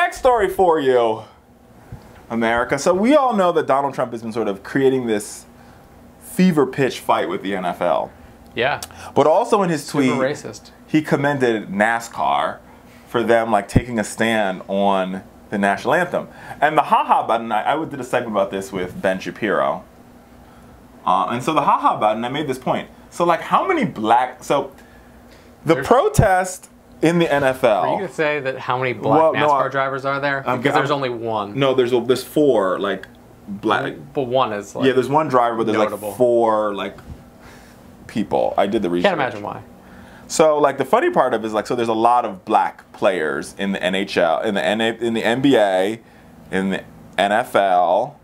next story for you, America. So we all know that Donald Trump has been sort of creating this fever pitch fight with the NFL. Yeah. But also in his tweet, racist. He commended NASCAR for them like taking a stand on the national anthem. And the haha button, I did a segment about this with Ben Shapiro. And so the haha button, I made this point. So like how many the protest in the NFL. Are you going to say that how many black NASCAR drivers are there? Because there's only one. No, there's 4 like black. But one is like, yeah, there's one driver, but there's notable. like 4 like people. I did the research. Can't imagine why. So like the funny part of it is like, so there's a lot of black players in the NHL, in the NBA, in the NFL,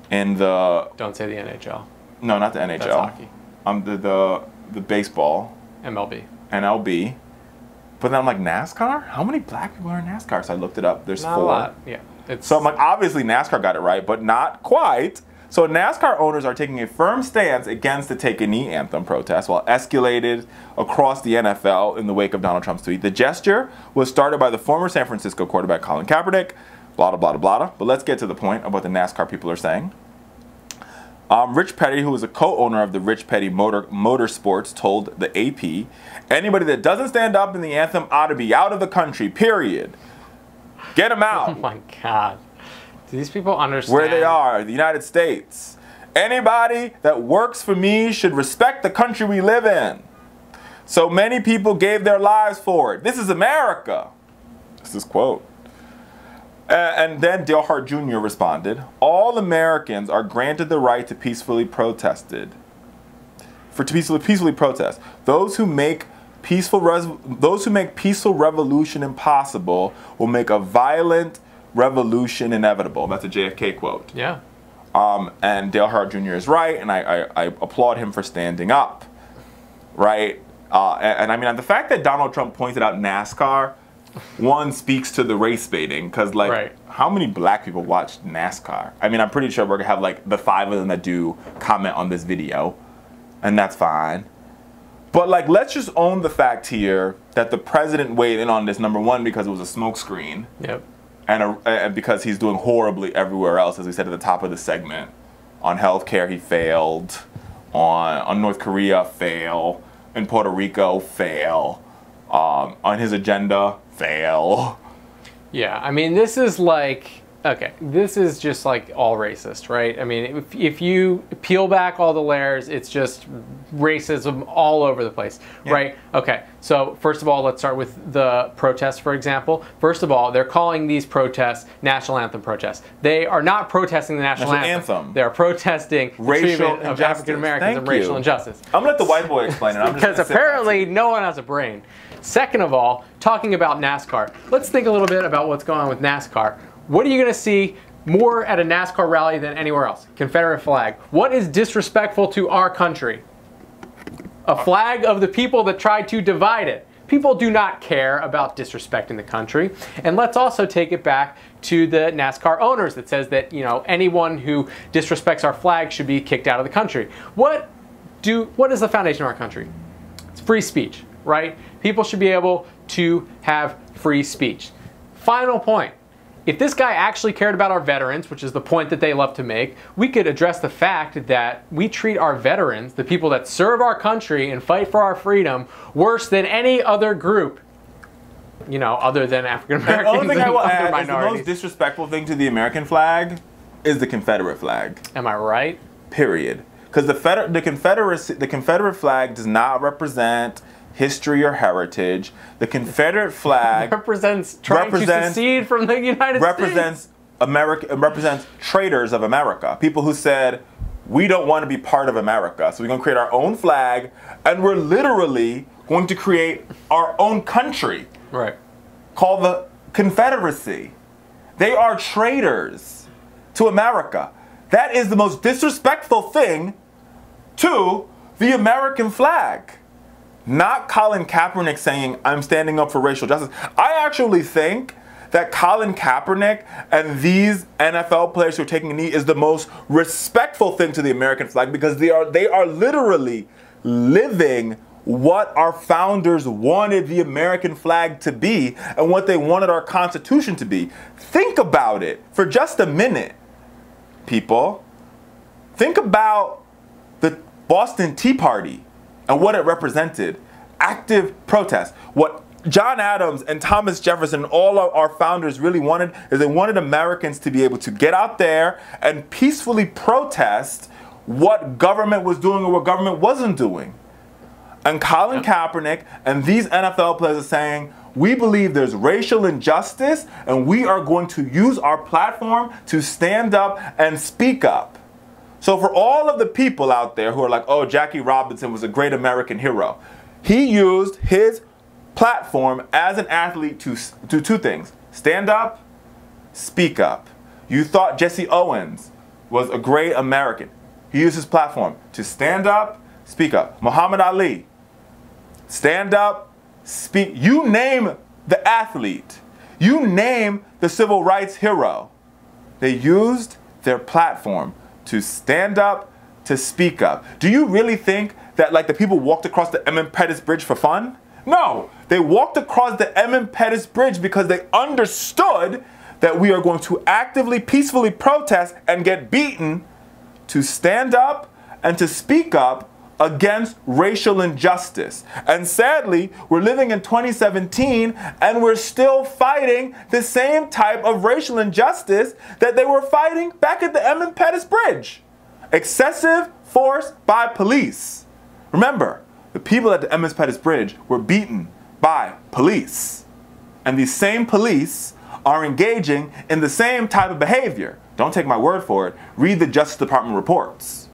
in the. Don't say the NHL. No, not the NHL. That's hockey. The baseball. MLB. But then I'm like, NASCAR? How many black people are in NASCAR? So I looked it up. There's Not 4. a lot. Yeah. So I'm like, obviously NASCAR got it right, but not quite. So NASCAR owners are taking a firm stance against the Take a Knee anthem protest, while escalated across the NFL in the wake of Donald Trump's tweet. The gesture was started by the former San Francisco quarterback Colin Kaepernick, blah, blah, blah, blah, blah. But let's get to the point of what the NASCAR people are saying. Rich Petty, who is a co-owner of the Rich Petty Motorsports, told the AP, anybody that doesn't stand up in the anthem ought to be out of the country, period. Get them out. Oh my God. Do these people understand? Where they are, the United States. Anybody that works for me should respect the country we live in. So many people gave their lives for it. This is America. This is quote. And then Dale Hart Jr. responded, all Americans are granted the right to peacefully protest. Those who make peaceful revolution impossible will make a violent revolution inevitable. That's a JFK quote. Yeah. And Dale Hart Jr. is right, and I applaud him for standing up. Right? And I mean, the fact that Donald Trump pointed out NASCAR, one, speaks to the race baiting, because like, how many black people watch NASCAR? I mean, I'm pretty sure we're gonna have like the 5 of them that do comment on this video, and that's fine. But like, let's just own the fact here that the president weighed in on this, number one, because it was a smokescreen. Yep. And because he's doing horribly everywhere else, as we said at the top of the segment. On healthcare, he failed. On North Korea, fail. In Puerto Rico, fail. On his agenda, fail. Yeah, I mean, this is like, okay, this is just like all racist, right? I mean, if you peel back all the layers, it's just racism all over the place, right? Okay, so first of all, let's start with the protests, for example. First of all, they're calling these protests national anthem protests. They are not protesting the national anthem. They're protesting the treatment of African Americans and racial injustice. I'm gonna let the white boy explain it. Because apparently no one has a brain. Second of all, talking about NASCAR, let's think a little bit about what's going on with NASCAR. What are you going to see more at a NASCAR rally than anywhere else? Confederate flag. What is disrespectful to our country? A flag of the people that tried to divide it. People do not care about disrespecting the country. And let's also take it back to the NASCAR owners that says that, you know, anyone who disrespects our flag should be kicked out of the country. What is the foundation of our country? It's free speech, right? People should be able to have free speech. Final point. If this guy actually cared about our veterans, which is the point that they love to make, we could address the fact that we treat our veterans, the people that serve our country and fight for our freedom, worse than any other group, you know, other than African Americans. The only thing I will add minorities. is the most disrespectful thing to the American flag is the Confederate flag. Am I right? Period. Because the Confederate flag does not represent history or heritage. The Confederate flag represents trying to secede from the United States. Represents traitors of America. People who said, we don't want to be part of America, so we're going to create our own flag, and we're literally going to create our own country. Right. Called the Confederacy. They are traitors to America. That is the most disrespectful thing to the American flag. Not Colin Kaepernick saying, I'm standing up for racial justice. I actually think that Colin Kaepernick and these NFL players who are taking a knee is the most respectful thing to the American flag, because they are literally living what our founders wanted the American flag to be and what they wanted our Constitution to be. Think about it for just a minute, people. Think about the Boston Tea Party and what it represented. Active protest. What John Adams and Thomas Jefferson, all of our founders really wanted is they wanted Americans to be able to get out there and peacefully protest what government was doing or what government wasn't doing. And Colin Kaepernick and these NFL players are saying, we believe there's racial injustice and we are going to use our platform to stand up and speak up. So for all of the people out there who are like, oh, Jackie Robinson was a great American hero, he used his platform as an athlete to do two things: stand up, speak up. You thought Jesse Owens was a great American. He used his platform to stand up, speak up. Muhammad Ali, stand up, speak. You name the athlete. You name the civil rights hero. They used their platform to stand up, to speak up. Do you really think that like the people walked across the Emmett Pettus Bridge for fun? No, they walked across the Emmett Pettus Bridge because they understood that we are going to actively, peacefully protest and get beaten to stand up and to speak up against racial injustice. And sadly, we're living in 2017 and we're still fighting the same type of racial injustice that they were fighting back at the Emmett Pettus Bridge. Excessive force by police. Remember, the people at the Emmett Pettus Bridge were beaten by police. And these same police are engaging in the same type of behavior. Don't take my word for it. Read the Justice Department reports.